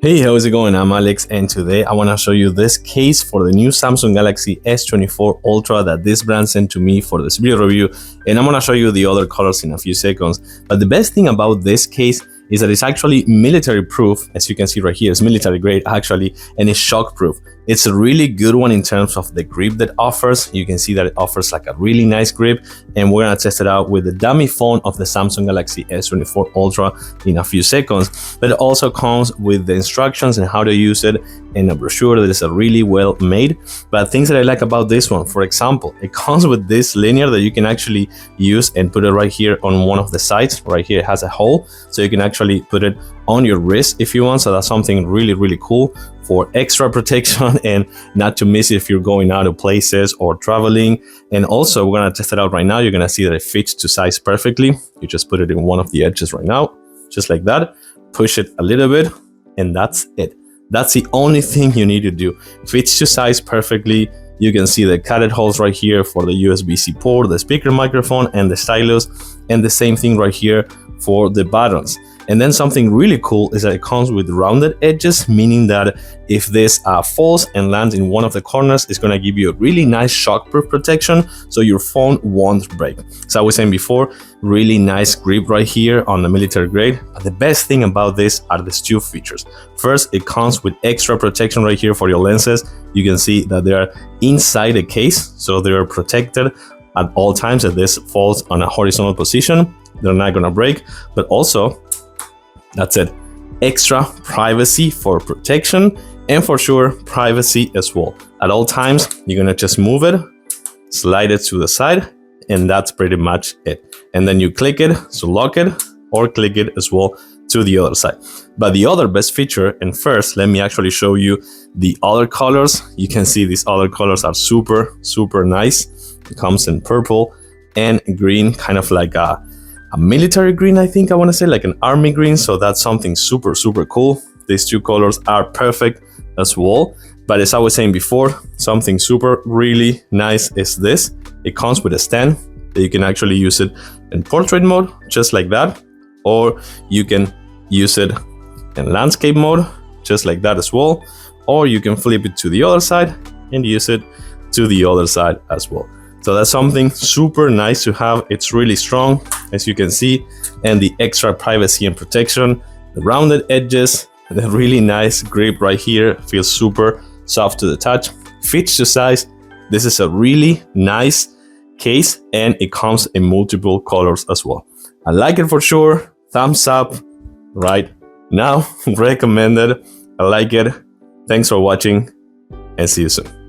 Hey, how's it going? I'm Alex, and today I want to show you this case for the new Samsung Galaxy S24 Ultra that this brand sent to me for this video review, and I'm going to show you the other colors in a few seconds. But the best thing about this case is that it's actually military proof. As you can see right here, it's military grade actually, and it's shock proof. It's a really good one in terms of the grip that offers. You can see that it offers like a really nice grip, and we're gonna test it out with the dummy phone of the Samsung Galaxy S24 Ultra in a few seconds. But it also comes with the instructions and how to use it and a brochure that is really well made. But things that I like about this one, for example, it comes with this linear that you can actually use and put it right here on one of the sides. Right here it has a hole, so you can actually put it on your wrist if you want. So that's something really cool for extra protection and not to miss it if you're going out to places or traveling. And also we're gonna test it out right now. You're gonna see that it fits to size perfectly. You just put it in one of the edges right now, just like that. Push it a little bit, and that's it. That's the only thing you need to do. Fits to size perfectly. You can see the catted holes right here for the USB-C port, the speaker microphone, and the stylus, and the same thing right here for the buttons. And then something really cool is that it comes with rounded edges, meaning that if this falls and lands in one of the corners, it's going to give you a really nice shockproof protection, so your phone won't break. So I was saying before, really nice grip right here on the military grade. But the best thing about this are these two features. First, it comes with extra protection right here for your lenses. You can see that they are inside the case, so they are protected at all times. If this falls on a horizontal position, they're not going to break. But also, that's it, extra privacy for protection, and for sure privacy as well. At all times, you're gonna just move it, slide it to the side, and that's pretty much it. And then you click it to lock it, or click it as well to the other side. But the other best feature, and first let me actually show you the other colors. You can see these other colors are super nice. It comes in purple and green, kind of like a military green, I think I want to say, like an army green. So that's something super cool. These two colors are perfect as well. But as I was saying before, something really nice is this. It comes with a stand that you can actually use it in portrait mode, just like that, or you can use it in landscape mode, just like that as well, or you can flip it to the other side and use it to the other side as well. So that's something super nice to have. It's really strong, as you can see, and the extra privacy and protection, the rounded edges, the really nice grip right here, feels super soft to the touch, fits to size. This is a really nice case, and it comes in multiple colors as well. I like it for sure. Thumbs up right now. Recommended. I like it. Thanks for watching, and see you soon.